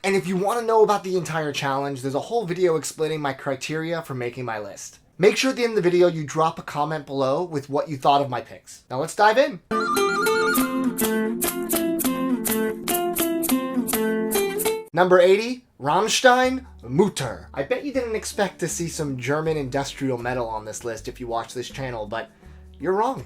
And if you want to know about the entire challenge, there's a whole video explaining my criteria for making my list. Make sure at the end of the video you drop a comment below with what you thought of my picks. Now let's dive in. Number 80, Rammstein, Mutter. I bet you didn't expect to see some German industrial metal on this list if you watch this channel, but you're wrong.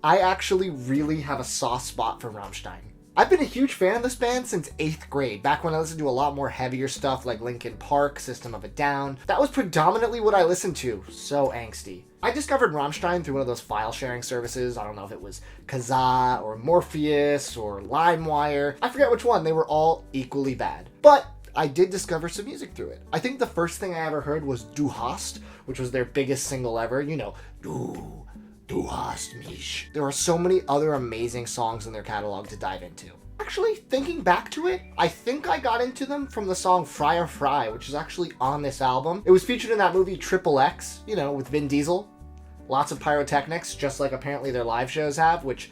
I actually really have a soft spot for Rammstein. I've been a huge fan of this band since 8th grade, back when I listened to a lot more heavier stuff like Linkin Park, System of a Down. That was predominantly what I listened to. So angsty. I discovered Rammstein through one of those file sharing services. I don't know if it was Kazaa or Morpheus or LimeWire. I forget which one. They were all equally bad. But I did discover some music through it. I think the first thing I ever heard was Du hast, which was their biggest single ever. You know, Du hast mich. There are so many other amazing songs in their catalog to dive into. Actually, thinking back to it, I think I got into them from the song Frei, which is actually on this album. It was featured in that movie Triple X, you know, with Vin Diesel. Lots of pyrotechnics, just like apparently their live shows have, which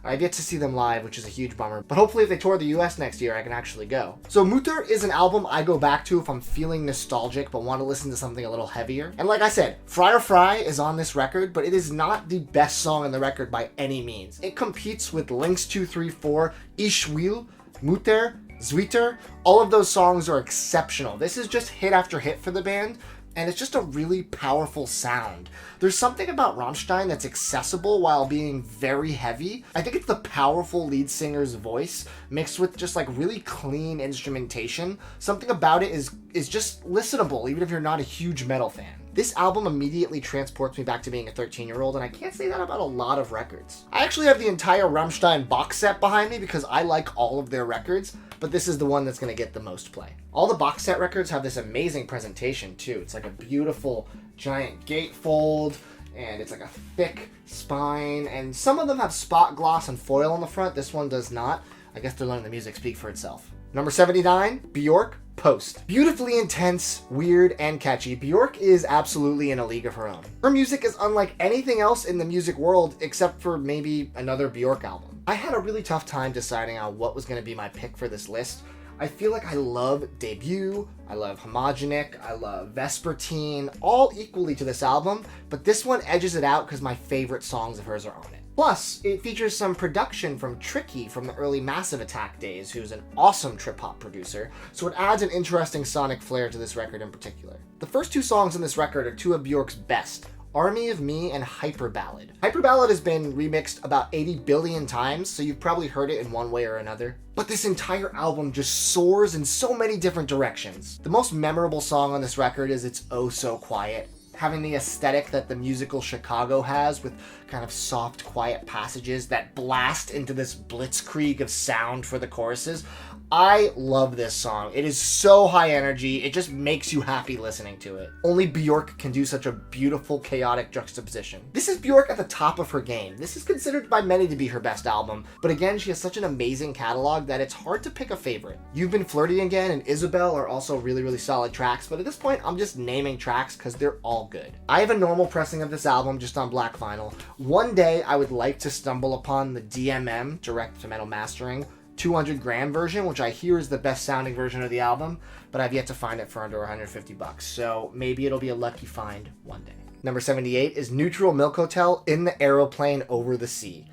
I've yet to see them live, which is a huge bummer. But hopefully if they tour the US next year, I can actually go. So Mutter is an album I go back to if I'm feeling nostalgic but want to listen to something a little heavier. And like I said, Frei is on this record, but it is not the best song on the record by any means. It competes with Links 234, Ich will, Mutter, Zwitter. All of those songs are exceptional. This is just hit after hit for the band, and it's just a really powerful sound. There's something about Rammstein that's accessible while being very heavy. I think it's the powerful lead singer's voice mixed with just like really clean instrumentation. Something about it is just listenable, even if you're not a huge metal fan. This album immediately transports me back to being a 13-year-old, and I can't say that about a lot of records. I actually have the entire Rammstein box set behind me because I like all of their records, but this is the one that's going to get the most play. All the box set records have this amazing presentation too. It's like a beautiful giant gatefold, and it's like a thick spine, and some of them have spot gloss and foil on the front. This one does not. I guess they're letting the music speak for itself. Number 79, Bjork, Post. Beautifully intense, weird, and catchy, Bjork is absolutely in a league of her own. Her music is unlike anything else in the music world except for maybe another Bjork album. I had a really tough time deciding on what was going to be my pick for this list. I feel like I love Debut, I love Homogenic, I love Vespertine, all equally to this album, but this one edges it out because my favorite songs of hers are on it. Plus, it features some production from Tricky from the early Massive Attack days, who's an awesome trip-hop producer, so it adds an interesting sonic flair to this record in particular. The first two songs on this record are two of Bjork's best, Army of Me and Hyperballad. Hyperballad has been remixed about 80 billion times, so you've probably heard it in one way or another. But this entire album just soars in so many different directions. The most memorable song on this record is It's Oh So Quiet, having the aesthetic that the musical Chicago has, with kind of soft, quiet passages that blast into this blitzkrieg of sound for the choruses. I love this song. It is so high energy, it just makes you happy listening to it. Only Bjork can do such a beautiful, chaotic juxtaposition. This is Bjork at the top of her game. This is considered by many to be her best album, but again, she has such an amazing catalog that it's hard to pick a favorite. You've Been Flirty Again and Isabel are also really, really solid tracks, but at this point, I'm just naming tracks because they're all good. I have a normal pressing of this album just on black vinyl. One day, I would like to stumble upon the DMM, Direct to Metal Mastering, 200 gram version, which I hear is the best sounding version of the album, but I've yet to find it for under 150 bucks, so maybe it'll be a lucky find one day. Number 78 is Neutral Milk Hotel in the Aeroplane Over the Sea.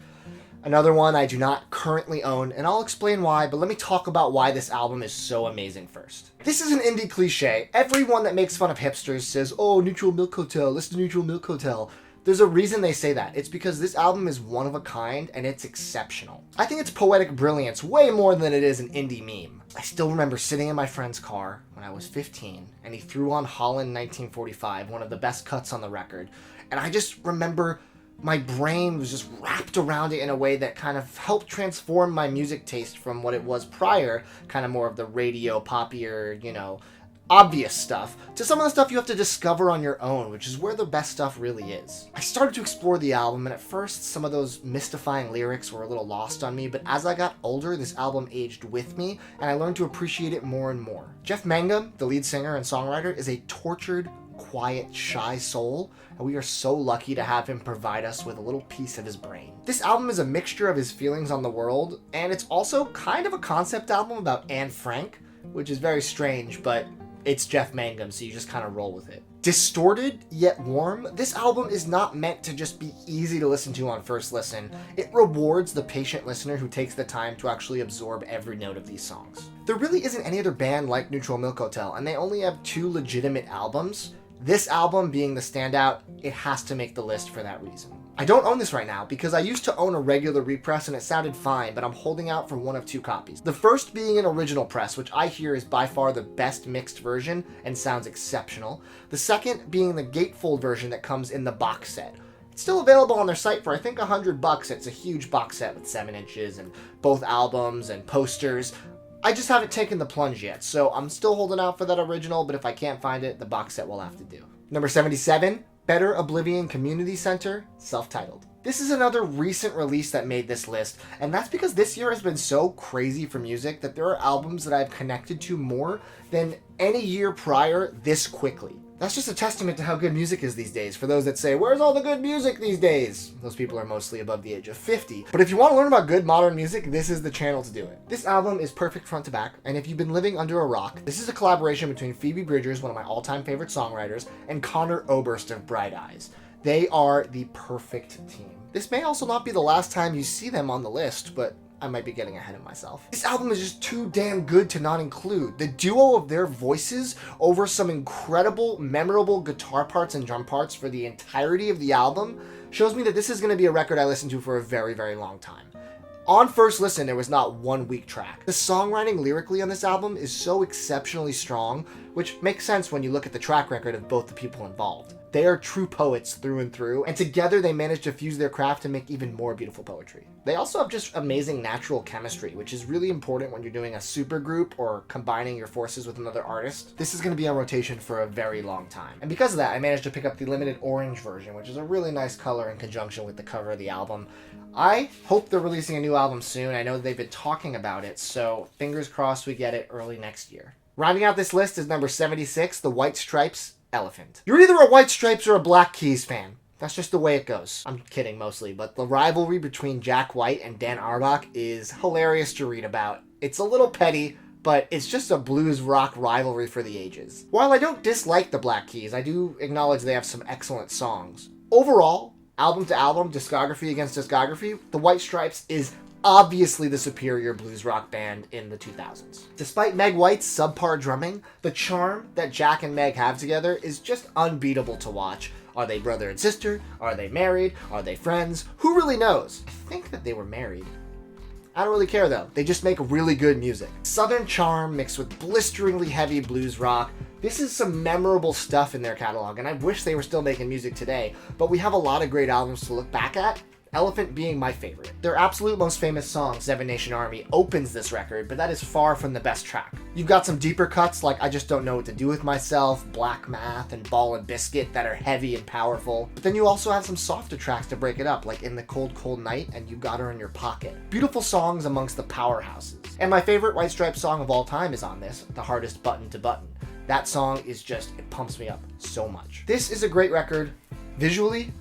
Another one I do not currently own, and I'll explain why, but let me talk about why this album is so amazing first. This is an indie cliche. Everyone that makes fun of hipsters says, oh, Neutral Milk Hotel, listen to Neutral Milk Hotel. There's a reason they say that. It's because this album is one of a kind and it's exceptional. I think it's poetic brilliance way more than it is an indie meme. I still remember sitting in my friend's car when I was 15 and he threw on Holland 1945, one of the best cuts on the record. And I just remember my brain was just wrapped around it in a way that kind of helped transform my music taste from what it was prior, kind of more of the radio, poppier, you know, obvious stuff, to some of the stuff you have to discover on your own, which is where the best stuff really is. I started to explore the album, and at first some of those mystifying lyrics were a little lost on me, but as I got older, this album aged with me, and I learned to appreciate it more and more. Jeff Mangum, the lead singer and songwriter, is a tortured, quiet, shy soul, and we are so lucky to have him provide us with a little piece of his brain. This album is a mixture of his feelings on the world, and it's also kind of a concept album about Anne Frank, which is very strange, but it's Jeff Mangum, so you just kind of roll with it. Distorted yet warm, this album is not meant to just be easy to listen to on first listen. It rewards the patient listener who takes the time to actually absorb every note of these songs. There really isn't any other band like Neutral Milk Hotel, and they only have 2 legitimate albums. This album being the standout, it has to make the list for that reason. I don't own this right now because I used to own a regular repress and it sounded fine, but I'm holding out for one of 2 copies. The first being an original press, which I hear is by far the best mixed version and sounds exceptional. The second being the gatefold version that comes in the box set. It's still available on their site for I think $100. It's a huge box set with 7 inches and both albums and posters. I just haven't taken the plunge yet, so I'm still holding out for that original, but if I can't find it, the box set will have to do. Number 77. Better Oblivion Community Center, self-titled. This is another recent release that made this list, and that's because this year has been so crazy for music that there are albums that I've connected to more than any year prior this quickly. That's just a testament to how good music is these days. For those that say, where's all the good music these days? Those people are mostly above the age of 50. But if you want to learn about good modern music, this is the channel to do it. This album is perfect front to back, and if you've been living under a rock, this is a collaboration between Phoebe Bridgers, one of my all-time favorite songwriters, and Connor Oberst of Bright Eyes. They are the perfect team. This may also not be the last time you see them on the list, but I might be getting ahead of myself. This album is just too damn good to not include. The duo of their voices over some incredible, memorable guitar parts and drum parts for the entirety of the album shows me that this is going to be a record I listen to for a very, very long time. On first listen, there was not one weak track. The songwriting lyrically on this album is so exceptionally strong, which makes sense when you look at the track record of both the people involved. They are true poets through and through, and together they manage to fuse their craft to make even more beautiful poetry. They also have just amazing natural chemistry, which is really important when you're doing a supergroup or combining your forces with another artist. This is going to be on rotation for a very long time. And because of that, I managed to pick up the limited orange version, which is a really nice color in conjunction with the cover of the album. I hope they're releasing a new album soon. I know they've been talking about it, so fingers crossed we get it early next year. Rounding out this list is number 76, The White Stripes, Elephant. You're either a White Stripes or a Black Keys fan. That's just the way it goes. I'm kidding mostly, but the rivalry between Jack White and Dan Auerbach is hilarious to read about. It's a little petty, but it's just a blues rock rivalry for the ages. While I don't dislike the Black Keys, I do acknowledge they have some excellent songs. Overall, album to album, discography against discography, The White Stripes is obviously the superior blues rock band in the 2000s. Despite Meg White's subpar drumming, the charm that Jack and Meg have together is just unbeatable to watch. Are they brother and sister? Are they married? Are they friends? Who really knows? I think that they were married. I don't really care though. They just make really good music. Southern charm mixed with blisteringly heavy blues rock. This is some memorable stuff in their catalog, and I wish they were still making music today, but we have a lot of great albums to look back at, Elephant being my favorite. Their absolute most famous song, Seven Nation Army, opens this record, but that is far from the best track. You've got some deeper cuts like I Just Don't Know What to Do With Myself, Black Math, and Ball and Biscuit that are heavy and powerful, but then you also have some softer tracks to break it up, like In the Cold Cold Night and You Got Her in Your Pocket. Beautiful songs amongst the powerhouses. And my favorite White Stripes song of all time is on this, The Hardest Button to Button. That song is just, it pumps me up so much. This is a great record, visually,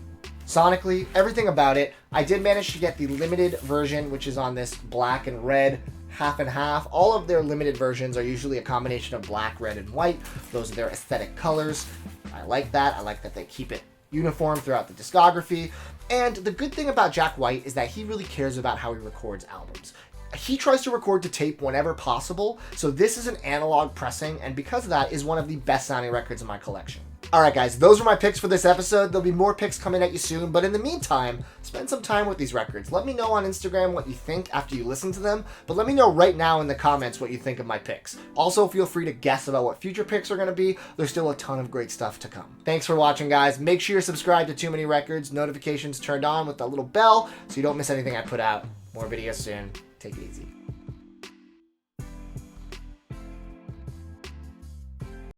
sonically, everything about it. I did manage to get the limited version, which is on this black and red, half and half. All of their limited versions are usually a combination of black, red, and white. Those are their aesthetic colors. I like that. I like that they keep it uniform throughout the discography. And the good thing about Jack White is that he really cares about how he records albums. He tries to record to tape whenever possible, so this is an analog pressing, and because of that, is one of the best sounding records in my collection. Alright guys, those were my picks for this episode. There'll be more picks coming at you soon, but in the meantime, spend some time with these records. Let me know on Instagram what you think after you listen to them, but let me know right now in the comments what you think of my picks. Also, feel free to guess about what future picks are going to be. There's still a ton of great stuff to come. Thanks for watching, guys. Make sure you're subscribed to Too Many Records, notifications turned on with that little bell so you don't miss anything I put out. More videos soon. Take it easy.